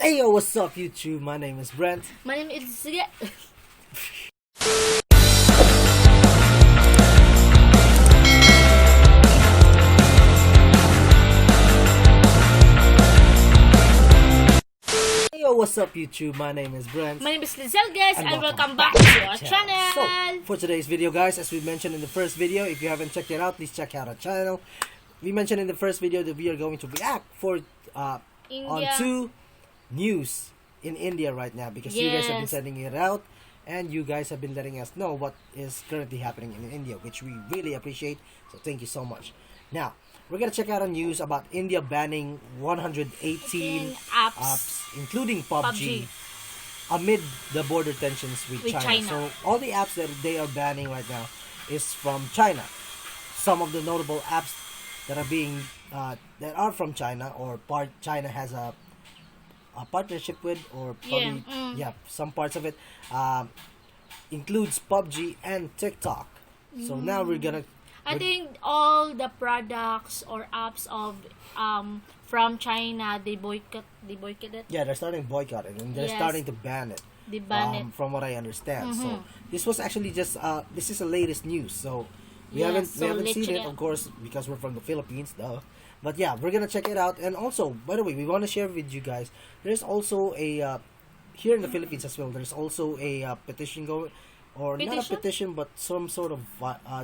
Hey yo, what's up YouTube? My name is Brent. My name is Hey yo, what's up YouTube? My name is Brent. My name is Lizelle, guys, and welcome back to to our channel. So, for today's video, guys, as we mentioned in the first video, if you haven't checked it out, please check out our channel. We mentioned in the first video that we are going to react on two news in India right now, because you guys have been sending it out and you guys have been letting us know what is currently happening in India, which we really appreciate, so thank you so much. Now we're gonna check out a news about India banning 118 apps including PUBG amid the border tensions with China. So all the apps that they are banning right now is from China. Some of the notable apps that are being that are from China, or China has a partnership with, or probably some parts of it includes PUBG and TikTok. So now we're gonna I think all the products or apps of from China, they boycott it. Yeah, they're starting to boycott it, and they're starting to ban it. They ban it, from what I understand. So this was actually just this is the latest news. So we haven't seen it, of course, because we're from the Philippines, though. But yeah, we're gonna check it out. And also, by the way, we want to share with you guys, there's also a here in the Philippines as well, there's also a petition going, or not a petition, but some sort of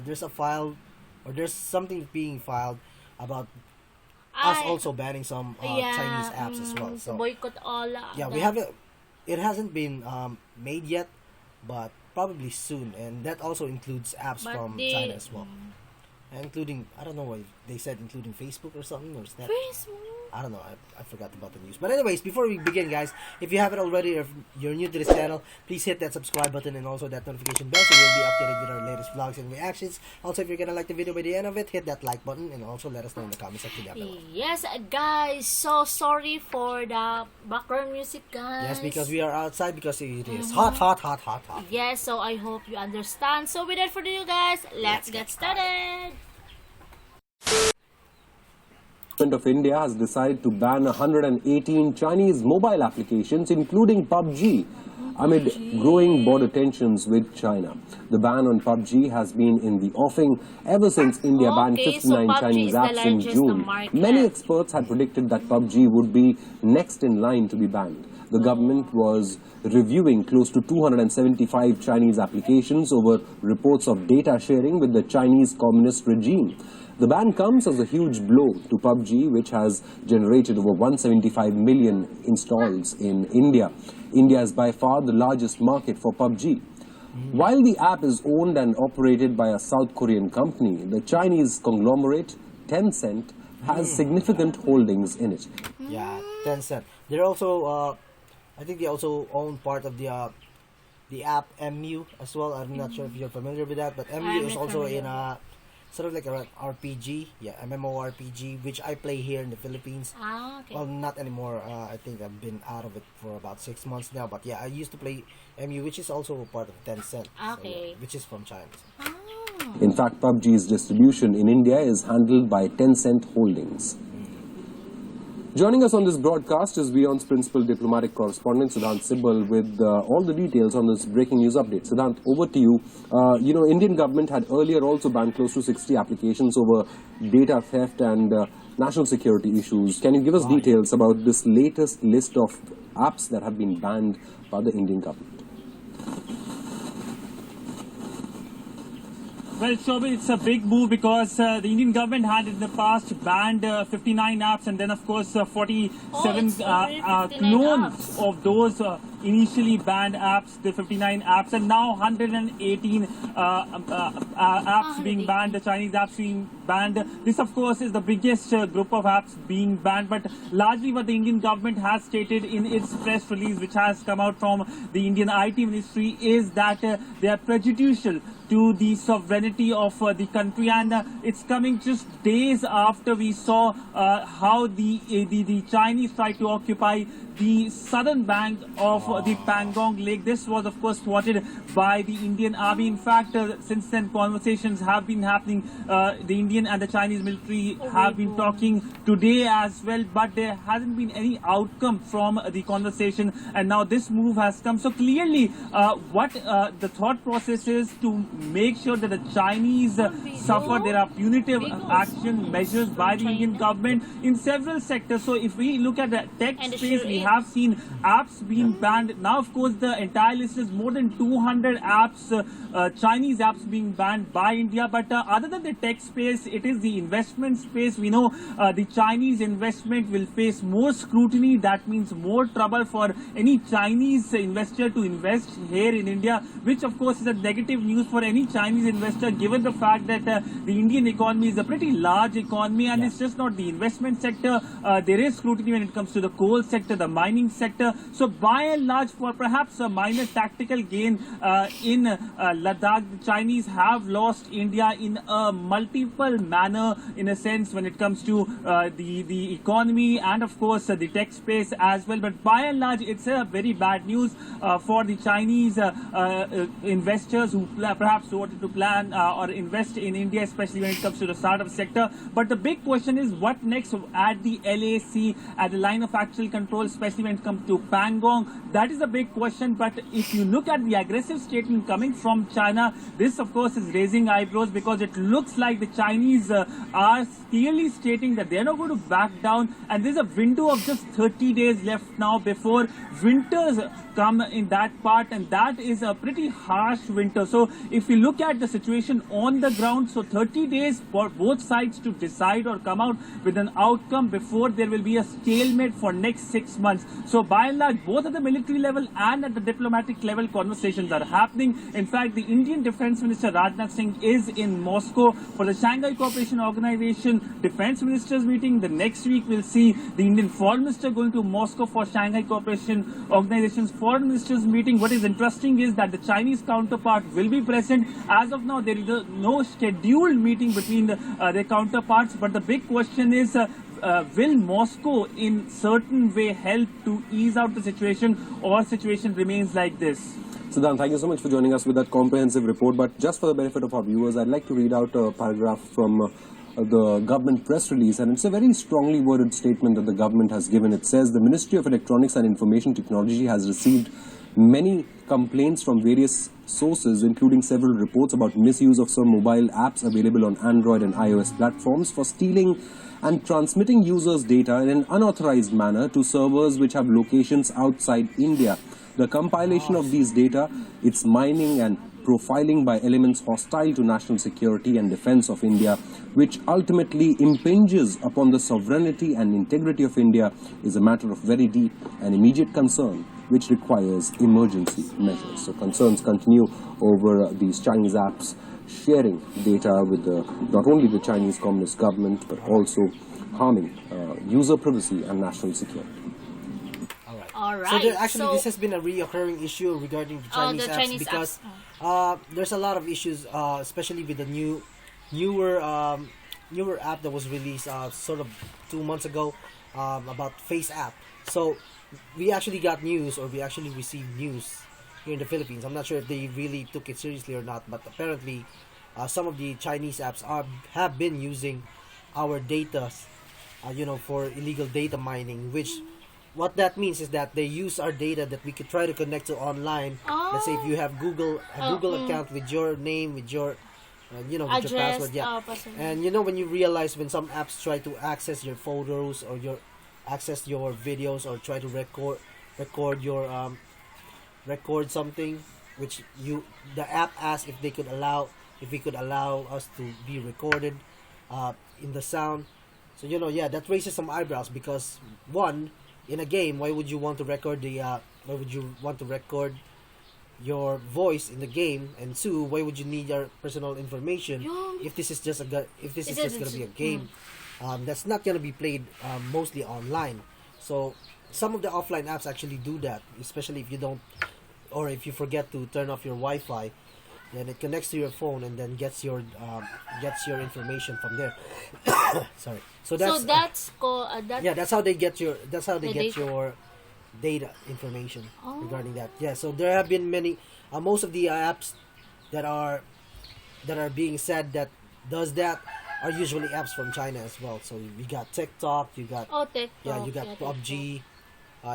there's a file, or there's something being filed about us also banning some Chinese apps as well. So boycott all. We haven't. It hasn't been made yet, but probably soon, and that also includes apps from China as well, including, I don't know what they said, including Facebook or something, or Snap. I don't know, I forgot about the news. But anyways, before we begin, guys, if you haven't already, or if you're new to this channel, please hit that subscribe button and also that notification bell, so you'll be updated with our latest vlogs and reactions. Also, if you're gonna like the video by the end of it, hit that like button, and also let us know in the comment section down below. Yes, guys, so sorry for the background music, guys. Yes, because we are outside, because it is hot. Yes, so I hope you understand. So without further ado, guys, let's get started. Government of India has decided to ban 118 Chinese mobile applications, including PUBG, amid growing border tensions with China. The ban on PUBG has been in the offing ever since India banned 59 Chinese apps in June. Many experts had predicted that PUBG would be next in line to be banned. The government was reviewing close to 275 Chinese applications over reports of data sharing with the Chinese communist regime. The ban comes as a huge blow to PUBG, which has generated over 175 million installs in India. India is by far the largest market for PUBG. While the app is owned and operated by a South Korean company, the Chinese conglomerate Tencent has significant holdings in it. Yeah, Tencent. They're also, I think they also own part of the app MU as well. I'm not sure if you're familiar with that, but MU is also in a sort of like an RPG, MMORPG, which I play here in the Philippines. Well, not anymore. I think I've been out of it for about 6 months now. But yeah, I used to play MU, which is also a part of Tencent, which is from China. In fact, PUBG's distribution in India is handled by Tencent Holdings. Joining us on this broadcast is Beyond's principal diplomatic correspondent, Siddhant Sibal, with all the details on this breaking news update. Siddhant, over to you. Indian government had earlier also banned close to 60 applications over data theft and national security issues. Can you give us details about this latest list of apps that have been banned by the Indian government? Well, Shobit, it's a big move because the Indian government had in the past banned 59 apps, and then of course 47 clones of those initially banned apps, the 59 apps, and now 118 apps being banned, the Chinese apps being banned. This of course is the biggest group of apps being banned, but largely what the Indian government has stated in its press release, which has come out from the Indian IT ministry, is that they are prejudicial to the sovereignty of the country, and it's coming just days after we saw how the Chinese tried to occupy the southern bank of the Pangong Lake. This was, of course, thwarted by the Indian Army. In fact, since then, conversations have been happening. The Indian and the Chinese military have been talking today as well, but there hasn't been any outcome from the conversation. And now this move has come. So clearly, what the thought process is to make sure that the Chinese suffer. There are punitive action measures by the Indian government in several sectors. So if we look at the tech space, we have seen apps being banned. Now, of course, the entire list is more than 200 apps, Chinese apps being banned by India. But other than the tech space, it is the investment space. We know the Chinese investment will face more scrutiny. That means more trouble for any Chinese investor to invest here in India, which of course is a negative news for any Chinese investor, given the fact that the Indian economy is a pretty large economy, and it's just not the investment sector. There is scrutiny when it comes to the coal sector, the mining sector. So by and large, for perhaps a minor tactical gain in Ladakh, the Chinese have lost India in a multiple manner, in a sense, when it comes to the economy and of course the tech space as well. But by and large, it's a very bad news for the Chinese investors who perhaps wanted to plan or invest in India, especially when it comes to the startup sector. But the big question is what next at the LAC, at the line of actual control, especially when it comes to Pangong. That is a big question. But if you look at the aggressive statement coming from China, this of course is raising eyebrows, because it looks like the Chinese are clearly stating that they're not going to back down, and there's a window of just 30 days left now before winters come in that part, and that is a pretty harsh winter. So if we look at the situation on the ground, so 30 days for both sides to decide or come out with an outcome before there will be a stalemate for next 6 months. So by and large, both at the military level and at the diplomatic level, conversations are happening. In fact, the Indian Defense Minister Rajnath Singh is in Moscow for the Shanghai Cooperation Organization Defense Ministers meeting. The next week we'll see the Indian Foreign Minister going to Moscow for Shanghai Cooperation Organization's Foreign Ministers meeting. What is interesting is that the Chinese counterpart will be present. As of now, there is no scheduled meeting between their counterparts, but the big question is, will Moscow in certain way help to ease out the situation, or situation remains like this? Siddhant, thank you so much for joining us with that comprehensive report. But just for the benefit of our viewers, I'd like to read out a paragraph from the government press release, and it's a very strongly worded statement that the government has given. It says the Ministry of Electronics and Information Technology has received many complaints from various sources, including several reports about misuse of some mobile apps available on Android and iOS platforms for stealing and transmitting users' data in an unauthorized manner to servers which have locations outside India. The compilation of these data, its mining and profiling by elements hostile to national security and defense of India, which ultimately impinges upon the sovereignty and integrity of India, is a matter of very deep and immediate concern, which requires emergency measures. So concerns continue over these Chinese apps sharing data with not only the Chinese Communist government, but also harming user privacy and national security. All right. So this has been a reoccurring issue regarding the Chinese apps, because there's a lot of issues, especially with the newer app that was released sort of 2 months ago about Face app. So we actually got news, or we actually received news here in the Philippines. I'm not sure if they really took it seriously or not, but apparently some of the Chinese apps have been using our data, for illegal data mining, which what that means is that they use our data that we could try to connect to online. Let's say if you have Google account with your name, with your with your password, and when you realize when some apps try to access your photos or access your videos, or try to record something, which the app asks if we could allow us to be recorded in the sound. So that raises some eyebrows, because one, in a game, why would you want to record your voice in the game? And two, why would you need your personal information if this is just going to be a game that's not going to be played mostly online? So some of the offline apps actually do that, especially if you don't, or if you forget to turn off your Wi-Fi. then it connects to your phone and then gets your information from there. Sorry. So that's that's how they get your your data information regarding that. Yeah. So there have been many most of the apps that are being said that does that are usually apps from China as well. So you got TikTok, you got TikTok, you got PUBG,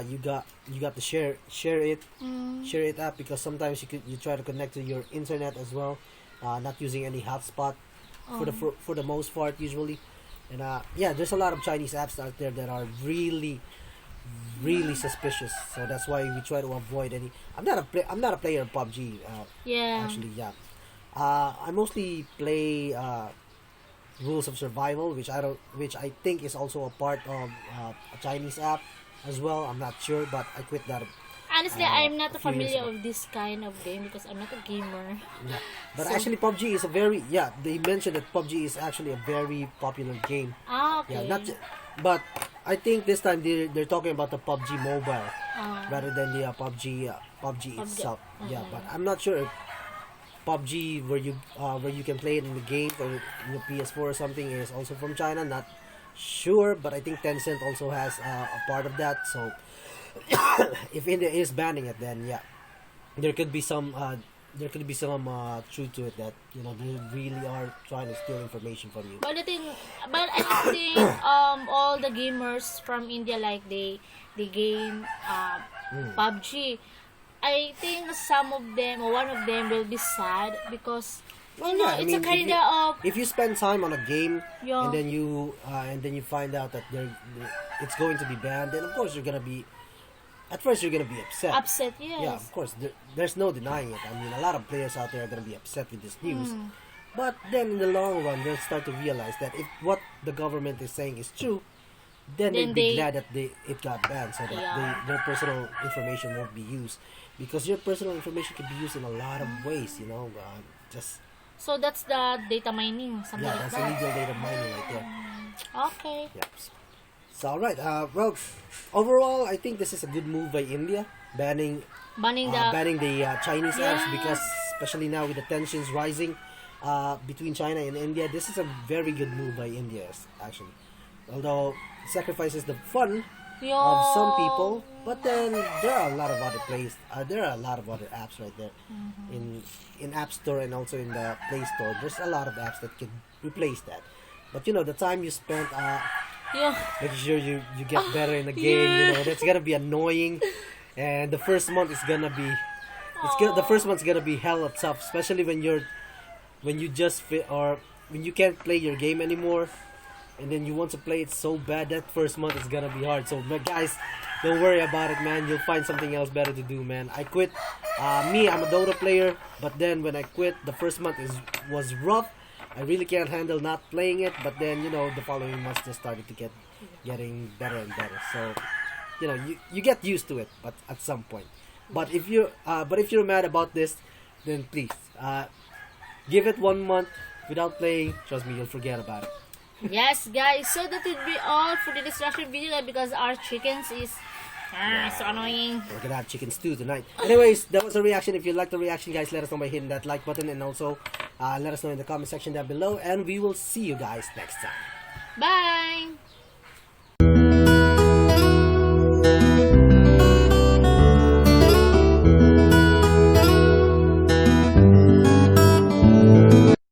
you got the share it app, because sometimes you try to connect to your internet as well, not using any hotspot for the most part usually, and there's a lot of Chinese apps out there that are really suspicious. So that's why we try to avoid any. I'm not a player of PUBG. Actually, yeah. I mostly play Rules of Survival, which I think is also a part of a Chinese app as well. I'm not sure, but I quit that. Honestly, I'm not familiar with this kind of game because I'm not a gamer. Yeah. But actually, PUBG is a very they mentioned that PUBG is actually a very popular game. Okay. Yeah, but I think this time they're talking about the PUBG mobile rather than the PUBG itself. Yeah, but I'm not sure if PUBG where you can play it in the game or in the PS4 or something is also from China. Not sure, but I think Tencent also has a part of that. So if India is banning it, then there could be some truth to it that they really are trying to steal information from you. But I think all the gamers from India, like they game PUBG. I think some of them or one of them will be sad because it's a kind of if you spend time on a game Yeah. and then you find out that it's going to be banned, then of course you're gonna be upset. upset. Yes. Yeah, of course. There's no denying it. I mean, a lot of players out there are gonna be upset with this news. But then in the long run, they'll start to realize that if what the government is saying is true, then they'd be glad that it got banned, so that their personal information won't be used. Because your personal information can be used in a lot of ways, So that's the data mining, something like that's that. illegal data mining right there. Okay. Yep. So alright, well, overall, I think this is a good move by India, banning the Chinese apps, because especially now with the tensions rising between China and India, this is a very good move by India, actually. Although it sacrifices the fun of some people, but then there are a lot of other there are a lot of other apps right there in App Store and also in the Play Store. There's a lot of apps that can replace that. But the time you spent making sure you get better in the game, that's gonna be annoying, and the first month is gonna be the first month's gonna be hella tough, especially when you just or when you can't play your game anymore. And then you want to play it so bad, that first month is gonna be hard. So, guys, don't worry about it, man. You'll find something else better to do, man. I quit. I'm a Dota player, but then when I quit, the first month was rough. I really can't handle not playing it. But then, the following months just started to getting better and better. So, you get used to it, but at some point. But if you're mad about this, then please give it 1 month without playing. Trust me, you'll forget about it. Yes, guys. So that would be all for the distraction video because our chickens is so annoying. We're gonna have chicken stew tonight. Anyways, that was a reaction. If you like the reaction, guys, let us know by hitting that like button, and also let us know in the comment section down below. And we will see you guys next time. Bye.